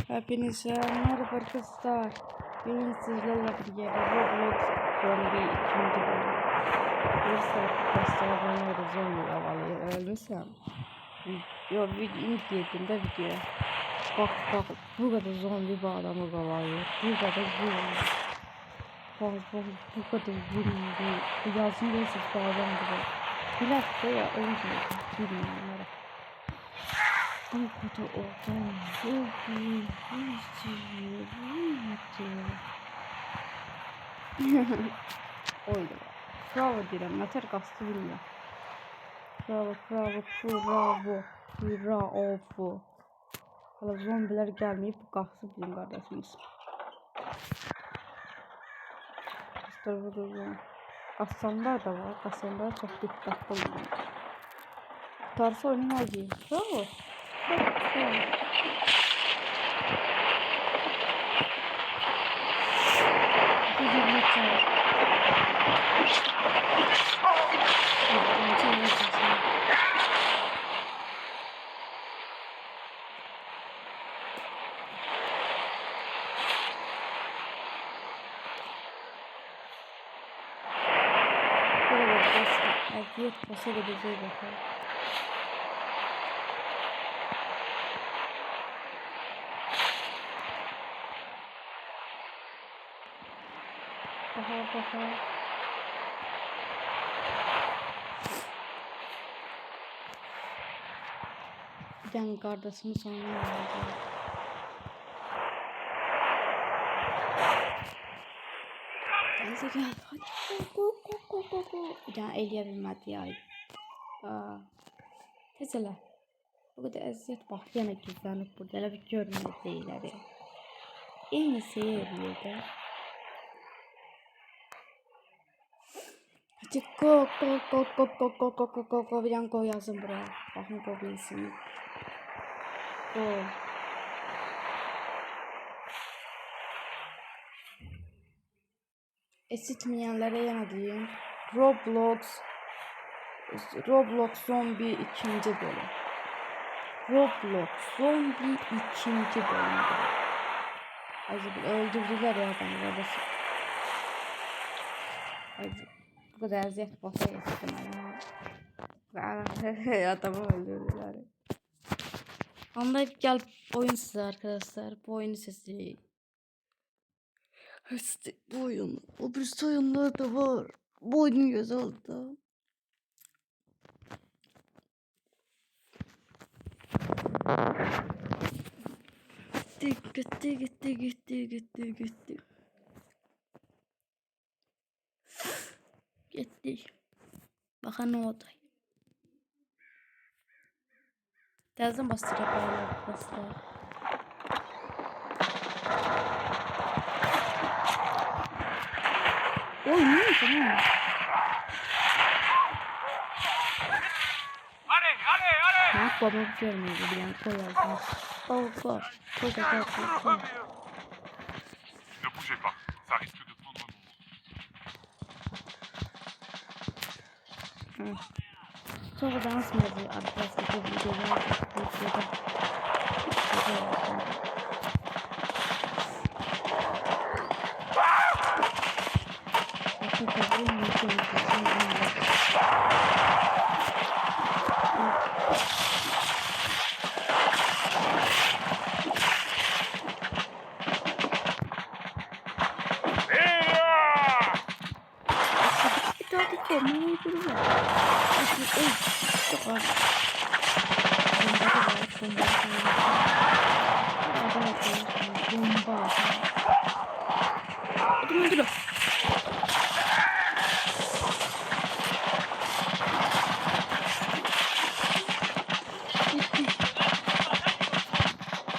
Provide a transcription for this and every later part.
Hepinize merhaba arkadaşlar. Bugün sizlerle birlikte Roblox Zombi 2. bölüm. Neyse arkadaşlar ben orada zombi havalayı ölmüşsem. İlk girdiğimde videoya. Bak bu kadar zombi bu adamı kovalıyor. Bu kadar zombi. Bak bu kadar zombi. Bu yazın değilse bu adam gibi. Bir dakika ya ölmüyor. Bilmiyorum. Bu kadar oradan zombi. Oydu. Bravo diyorum. Yeter kastı bilmiyorum. Bravo. Hala zombiler gelmeyip bu kastı bizim kardeşimiz. Kassanlar da var. Kassanlar çok dikkatli olun. Tarsa oynayacağım. Bravo. Diyet pasa gideceğiz bakalım. Bakalım. Bir tane kardeşimi sonra alacağım. Neyse gel. Hadi go. Bir tane eleyebilmedi ya. Mesela bu kadar eziyet bak yine gizlenip burada bir görünmez değiller ya. En iyisi yeriydi. Hadi go. Bir tane go yazın buraya. Bakın go bilsin. Go. Esitmeyenlere yana diyeyim. Roblox Zombi 2. bölüm. Roblox Zombi 2. bölüm. Acaba öldürdüler ya adamı babası. Bu kadar eziyet basa geçtim ya. Adamı öldürdüler. Anlayıp gel oyun size arkadaşlar. Bu oyunu size. İşte bu oyun. O bir oyunlar da var. Bu oyunun gözü oldu. Gitti. Bakın ne oldu. Tezden bastırıp arkadaşlar. Oy ne oldu lan? Ne babam görmüyor bir yan koyalım. Go. Ne bougez pas, ça risque de prendre un moment. Sonra dans mı ediyor arkadaşlar bu videoda.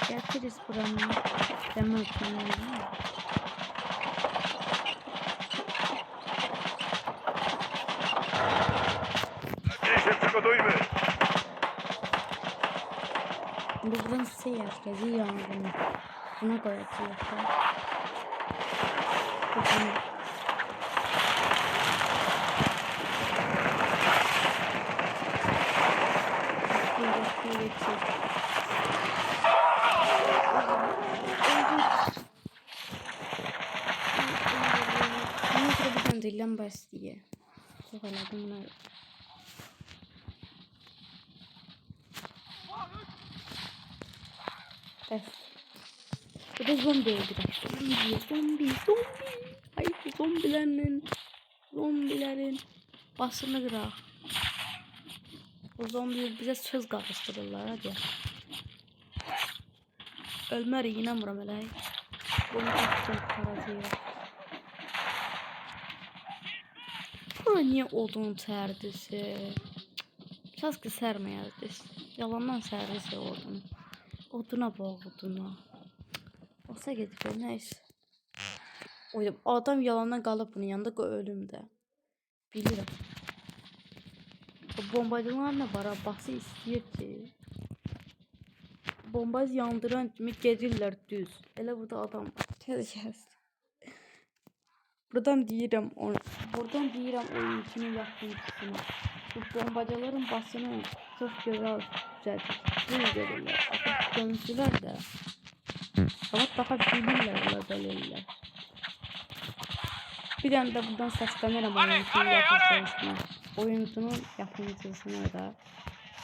Geçeriz buranın. Demo ekranı. Buradan herkesi yangın. Buna göre yapalım. dirilən bəs diye. Çok elədim bunları. Bəs. Bu da zombi öldürək. Zombi. Hayır zombilerin basını qıraq. O zombiler bize söz qarışdırırlar hadi. Ölmərik, inanmıram elə. Bunu tutacaq paracıyıq. Bura niye odun sərdisi? Kaskı sərməyərdiniz. Yalandan sərdisi odun. Oduna bax oduna. Olsa gedib nəysə. Oy, adam yalandan qalıb bunun yanında ölümdə. Bilirəm. O bombacılar nə var? Bası istəyir ki. Bombaz yandıran kimi gedirlər düz. Elə burada adam var. Təzəkəs. Buradan deyirəm oyuncunun yapımcısına. Bu bombacıların basını çok güzel düzeltir. Bunu görürlər. Artıq gömsülər də. Ama daha bilirlər belirlər. Bir dənə də buradan səslənirəm oyuncunun yapımcısına da.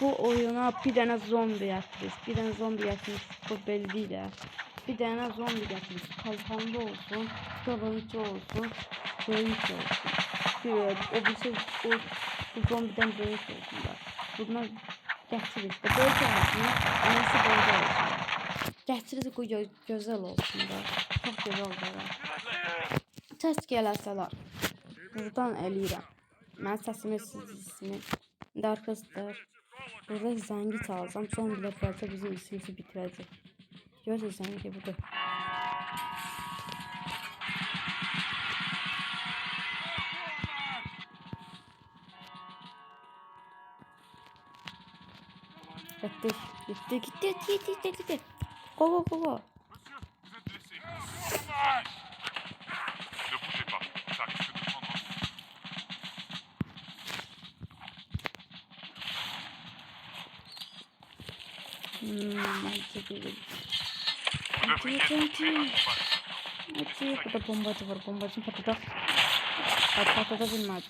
Bu oyuna bir dənə zombi yapmış. Bir dənə zombi yapmış. Bu belli də. Bir dənə zombi yapmış. Kalkanlı olsun, kılıncı olsun, böyük olsun. O bir şey bu zombiden böyük olsunlar. Bunlar gətirir. Böyük olsun. Anası böyle olsun. Gətirir bu gözəl olsun da. Çox gözəl olur. Səs gələsələr. Buradan eləyirəm. Mən səsimi sizin arkadaşlar. Burada zəngi çalsam zombiler gəlsə bizim işimizi bitirəcək. Görürsünüz zəngi burada. Gitti. Kova. Hadi burada bombacı var. Bombacını patlatak. Patlatabilmez.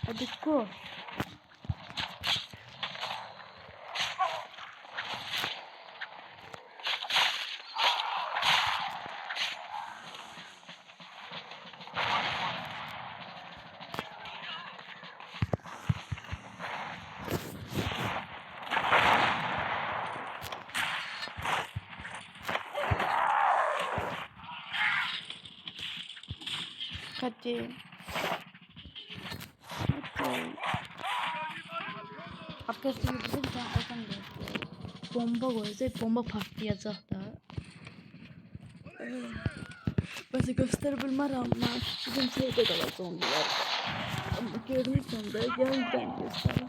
Hadi go. Hadi. Arkadaşlar bize bir tane adam geldi. Bomba koyacak, bomba patlayacak da. Bazı gösterebilmem ama bizim şeyde de var zombiler. Ama görürsem de yandan göstereyim.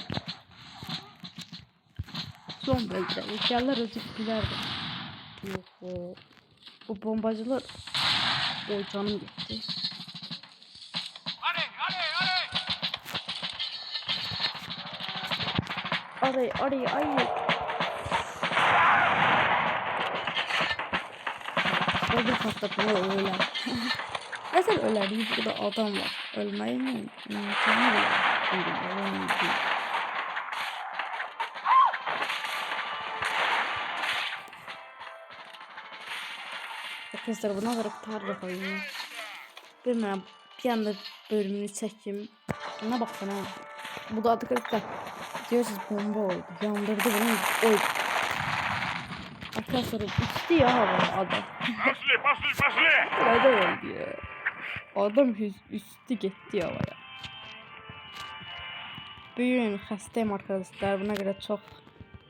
Zombiler, hikayeler acıktılar da. Yok bu bombacılar. O canım gitti. Ay. Öldür patlatmalı öyle. Nasıl öler? Burada adam var. Ölmeyi mi? İmkanı bile. Arkadaşlar buna kadar kurtardık oyunu. Bilmem bir anda bölümünü çekeyim. Buna bak bana. Bu da arkadaşlar diyorsunuz bomba oldu. Yandırdı bunu. Oy. Arkadaşlar uçtu ya havaya adam. Pashli. Nerede oldu ya? Adam üstü gitti havaya. Bugün hastayım arkadaşlar. Buna göre çok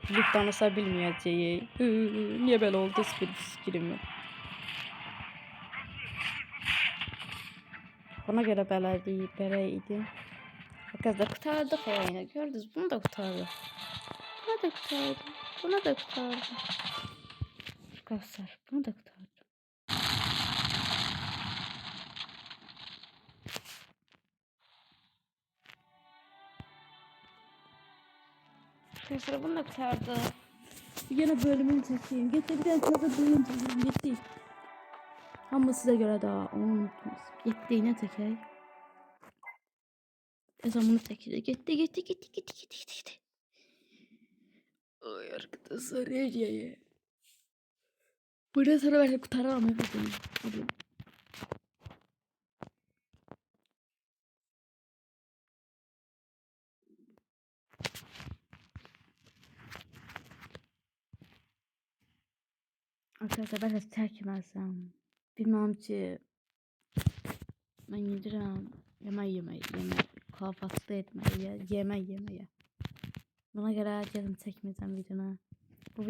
bilip danışa bilmeyeceğim. Niye böyle oldu? Fikrim yok. Buna göre beləydi. Arkadaşlar kurtardık oyunu. Gördünüz bunu da kurtardı. Buna da kurtardı. Arkadaşlar bunu da kurtardı. Arkadaşlar bunu da kurtardı. Yine bölümünü çekeyim. Gitti bir tane tadı bölüm çekeyim. Gitti. Ama size göre daha onu unuttunuz. Gitti yine çekeyim. O zaman bunu çekeceğim. Gitti. Ay arkadaşlar nereye? Burada sonra ben kurtaramam hepsini. Hadi. Arkadaşlar ben de çekmezsem. Bilmem ki. Ben yedirəm. Yemək. Kahvaltı etməyə, yeməyə. Buna görə gəlin çəkməyəcəm videonu. Bu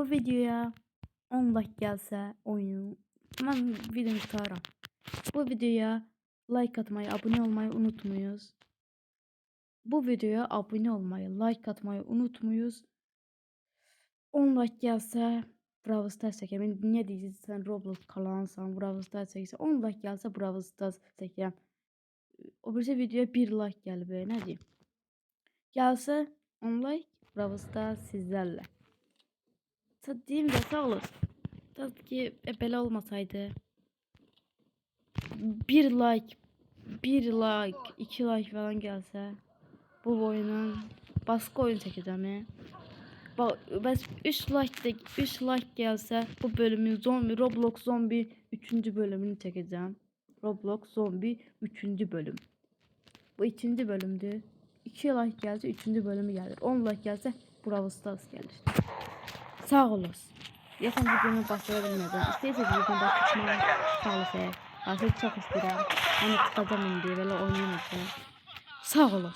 videoya 10 like gəlsə oyun. Mən videonu tutarım. Bu videoya like atmayı, abone olmayı unutmayınız. Bu videoya abone olmayı, like atmayı unutmayınız. 10 like gəlsə Brawl Stars çəkirəm. Niyə deyirsən Roblox kalansan, Brawl Stars çəkirsən? 10 like gəlsə Brawl Stars çəkirəm. O birisi videoya 1 like gəlib, nə deyim? Gəlsə 10 like Brawl Stars sizlərlə. Deyim də sağ olasın. Tabii ki belə olmasaydı 1 like, 2 like falan gəlsə bu oyunun başqa oyun çəkəcəm. Bəs 3 like gəlsə bu bölümün Roblox Zombi 3-cü bölümünü çəkəcəm. Roblox Zombi 3-cü bölüm. Bu 2-ci bölümdür. 2 like gəlsə 3-cü bölümü gəlir. 10 like gəlsə Brawl Stars gəlir. Sağ olasın. Yaxın videonu başlaya bilmədim. İstəyirseniz videonu başlatmayı sağ olasın. Artıq çox istəyirəm. Onu tutacağım indi, belə oynayacağım. Sağ olasın.